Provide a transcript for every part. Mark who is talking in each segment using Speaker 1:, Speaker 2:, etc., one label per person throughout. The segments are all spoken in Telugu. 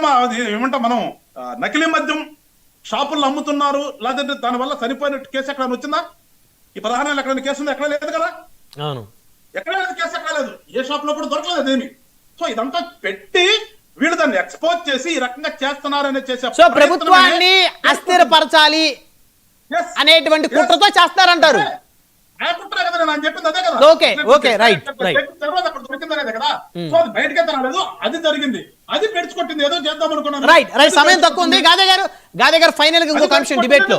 Speaker 1: ఏదమ్మా అది ఏమంటాం మనం, నకిలీ మద్యం షాపుల్లో అమ్ముతున్నారు, లేదంటే దానివల్ల చనిపోయినట్టు కేసు ఎక్కడ వచ్చిందా? ఈ 16 నెలలు ఎక్కడ కేసు ఉంది? ఎక్కడ లేదు కదా.
Speaker 2: అవును,
Speaker 1: ఎక్కడ లేదు కేసు, ఎక్కడ లేదు, ఏ షాప్ లో కూడా దొరకలేదు అదేమి. సో ఇదంతా పెట్టి వీళ్ళు దాన్ని ఎక్స్పోజ్ చేసి ఈ రకంగా చేస్తున్నారనే చేసే
Speaker 2: సో ప్రభుత్వాన్ని అస్థిరపరచాలి అనేటువంటి కుట్రతో చేస్తారంటారు. ఓకే రైట్
Speaker 1: బయటకే రాలేదు, అది జరిగింది, అది పెంచుకొట్టింది, ఏదో చేద్దాం అనుకున్నాను.
Speaker 2: రైట్ సమయం తక్కువ ఉంది. గాదే గారు ఫైనల్ గా ఇంకొక అంశం డిబేట్ లో,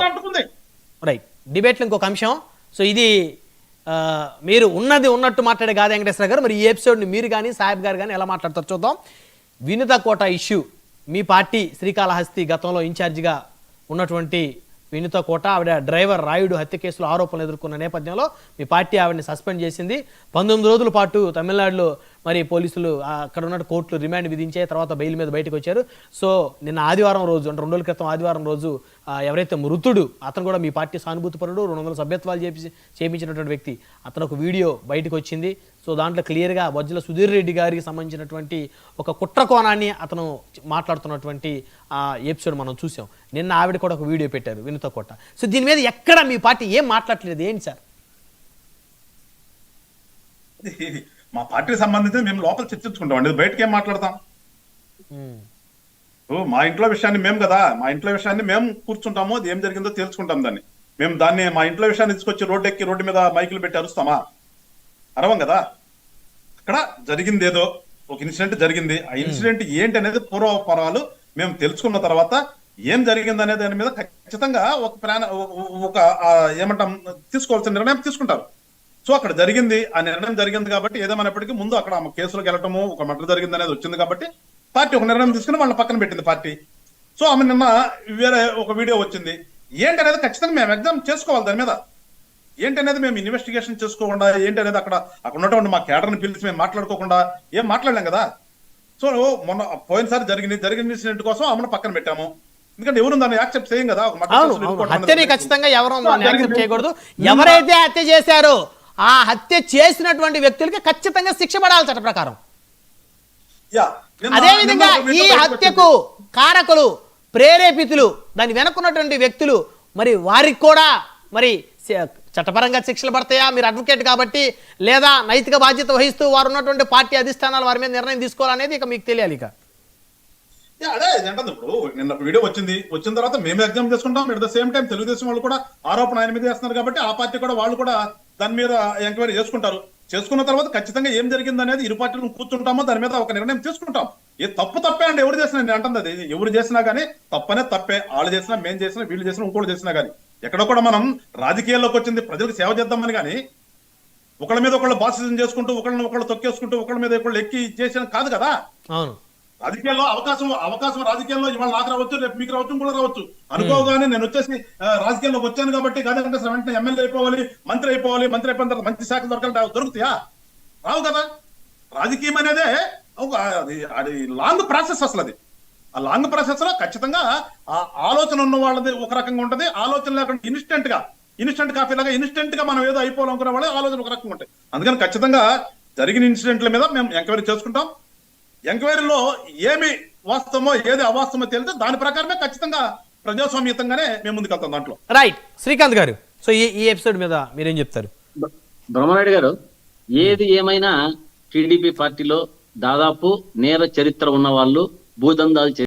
Speaker 2: రైట్ డిబేట్ లో ఇంకొక అంశం. సో ఇది మీరు ఉన్నది ఉన్నట్టు మాట్లాడే గాదే వెంకటేశ్వర గారు, మరి ఈ ఎపిసోడ్ ని మీరు కానీ సాహెబ్ గారు కానీ ఎలా మాట్లాడతారు చూద్దాం. వినుత కోట ఇష్యూ, మీ పార్టీ శ్రీకాళహస్తి గతంలో ఇన్ఛార్జిగా ఉన్నటువంటి వినుత కోట, ఆవిడ డ్రైవర్ రాయుడు హత్య కేసులో ఆరోపణలు ఎదుర్కొన్న నేపథ్యంలో మీ పార్టీ ఆవిడని సస్పెండ్ చేసింది. 19 రోజుల పాటు తమిళనాడులో మరి పోలీసులు అక్కడ ఉన్న కోర్టులు రిమాండ్ విధించే తర్వాత బెయిల్ మీద బయటకు వచ్చారు. సో నిన్న ఆదివారం రోజు, అంటే 2 రోజుల క్రితం ఆదివారం రోజు ఎవరైతే మృతుడు, అతను కూడా మీ పార్టీ సానుభూతిపరుడు, 200 సభ్యత్వాలు చేయించినటువంటి వ్యక్తి, అతను ఒక వీడియో బయటకు వచ్చింది. సో దాంట్లో క్లియర్గా బొజ్జల సుధీర్ రెడ్డి గారికి సంబంధించినటువంటి ఒక కుట్ర కోణాన్ని అతను మాట్లాడుతున్నటువంటి ఎపిసోడ్ మనం చూసాం. నిన్న ఆవిడ కూడా ఒక వీడియో పెట్టారు వినుత కోట. సో దీని మీద ఎక్కడ మీ పార్టీ ఏం మాట్లాడలేదు, ఏంటి సార్?
Speaker 1: మా పార్టీకి సంబంధించి మేము లోపల చర్చించుకుంటాం అండి, బయటకి ఏం మాట్లాడతాం? మా ఇంట్లో విషయాన్ని మేము కదా, మా ఇంట్లో విషయాన్ని మేము కూర్చుంటాము, అది ఏం జరిగిందో తెలుసుకుంటాం. దాన్ని మా ఇంట్లో విషయాన్ని తీసుకొచ్చి రోడ్డు మీద మైకులు పెట్టి అరుస్తామా? అరవం కదా. అక్కడ జరిగింది ఏదో ఒక ఇన్సిడెంట్ జరిగింది, ఆ ఇన్సిడెంట్ ఏంటి అనేది పూర్వపరాలు మేము తెలుసుకున్న తర్వాత ఏం జరిగింది అనే దాని మీద ఖచ్చితంగా ఒక ఏమంటాం తీసుకోవాల్సిన నిర్ణయం తీసుకుంటారు. సో అక్కడ జరిగింది, ఆ నిర్ణయం జరిగింది కాబట్టి ఏదేమైనప్పటికీ ముందు అక్కడ కేసులోకి వెళ్ళటము, ఒక మర్డర్ జరిగింది అనేది వచ్చింది కాబట్టి పార్టీ ఒక నిర్ణయం తీసుకుని వాళ్ళని పక్కన పెట్టింది పార్టీ. సో ఆమె నిన్న వేరే ఒక వీడియో వచ్చింది, ఏంటి అనేది ఖచ్చితంగా మేము ఎగ్జామ్ చేసుకోవాలి. దాని మీద ఏంటి అనేది మేము ఇన్వెస్టిగేషన్ చేసుకోకుండా, ఏంటి అనేది అక్కడ ఉన్నటువంటి మా కేడర్ని పిలిచి మేము మాట్లాడుకోకుండా ఏం మాట్లాడలేం కదా. సో మొన్న పోయినసారి జరిగిన ఇన్సిడెంట్ కోసం ఆమెను పక్కన పెట్టాము, ఎందుకంటే ఎవరు దాన్ని యాక్సెప్ట్ చేయం కదా.
Speaker 2: హత్యని ఖచ్చితంగా ఎవరు యాక్సెప్ట్ చేయకూడదు. ఎవరైతే హత్య చేశారో ఆ హత్య చేసినటువంటి వ్యక్తులకి ఖచ్చితంగా శిక్ష పడాలి చట్ట ప్రకారం. అదేవిధంగా ఈ హత్యకు కారకులు, ప్రేరేపితులు, దాన్ని వెనుకున్నటువంటి వ్యక్తులు, మరి వారికి కూడా మరి చట్టపరంగా శిక్షలు పడతాయా? మీరు అడ్వకేట్ కాబట్టి, లేదా నైతిక బాధ్యత వహిస్తూ వారు ఉన్నటువంటి పార్టీ అధిష్టానాలు వారి మీద నిర్ణయం తీసుకోవాలనేది ఇక మీకు తెలియాలి. ఇక
Speaker 1: అదే ఏంటంటే ఇప్పుడు నిన్న వీడియో వచ్చిన తర్వాత మేము ఎగ్జామ్ చేసుకుంటాం. At the same time Telugu Desam వాళ్ళు కూడా ఆరోపణ ఆయన మీద చేస్తున్నారు కాబట్టి ఆ పార్టీ కూడా వాళ్ళు కూడా దాని మీద ఎంక్వైరీ చేసుకుంటారు. చేసుకున్న తర్వాత ఖచ్చితంగా ఏం జరిగింది అనేది ఇరు పార్టీలు కూర్చుంటామో దాని మీద ఒక నిర్ణయం తీసుకుంటాం. ఏ తప్పే అంటే ఎవరు చేసినా, నేను అంటుంది అది ఎవరు చేసినా కానీ తప్పనే తప్పే. వాళ్ళు చేసినా, మేము చేసినా, వీళ్ళు చేసినా, ఇంకోటి చేసినా కానీ ఎక్కడో కూడా మనం రాజకీయాల్లోకి వచ్చింది ప్రజలకు సేవ చేద్దామని కానీ ఒకళ్ళ మీద ఒకళ్ళు బాసిజం చేసుకుంటూ, ఒకళ్ళు తొక్కేసుకుంటూ, ఒకళ్ళ మీద ఒకళ్ళు ఎక్కి చేసిన కాదు కదా. రాజకీయాల్లో అవకాశం రాజకీయాల్లో ఇవాళ నాకు రావచ్చు, రేపు మీకు రావచ్చు, కూడా రావచ్చు. అనుకోగానే నేను వచ్చేసి రాజకీయాల్లోకి వచ్చాను కాబట్టి కాదంటే వెంటనే ఎమ్మెల్యే అయిపోవాలి, మంత్రి అయిపోయిన తర్వాత మంచి శాఖలు దొరుకుతాయా? రావు కదా. రాజకీయం అనేదే అది లాంగ్ ప్రాసెస్. అసలు అది ఆ లాంగ్ ప్రాసెస్ లో ఖచ్చితంగా ఆ ఆలోచన ఉన్న వాళ్ళది ఒక రకంగా ఉంటది, ఆలోచన లేకుండా ఇన్స్టెంట్ కాఫీ లాగా ఇన్స్టెంట్ గా మనం ఏదో అయిపోవాలనుకునే వాళ్ళ ఆలోచన ఒక రకంగా ఉంటాయి. అందుకని ఖచ్చితంగా జరిగిన ఇన్సిడెంట్ల మీద మేము ఎంక్వైరీ చేసుకుంటాం. ఎంక్వైరీలో ఏమి వాస్తవమో ఏది అవాస్తవమో తెలితే దాని ప్రకారమే ఖచ్చితంగా ప్రజాస్వామ్యతంగానే మేము ముందుకెళ్తాం దాంట్లో.
Speaker 2: రైట్ శ్రీకాంత్ గారు, సో ఈ ఎపిసోడ్ మీద మీరేం చెప్తారు?
Speaker 3: బ్రహ్మనాయుడు గారు, ఏది ఏమైనా టీడీపీ పార్టీలో దాదాపు నేర చరిత్ర ఉన్న వాళ్ళు, భూదందాలు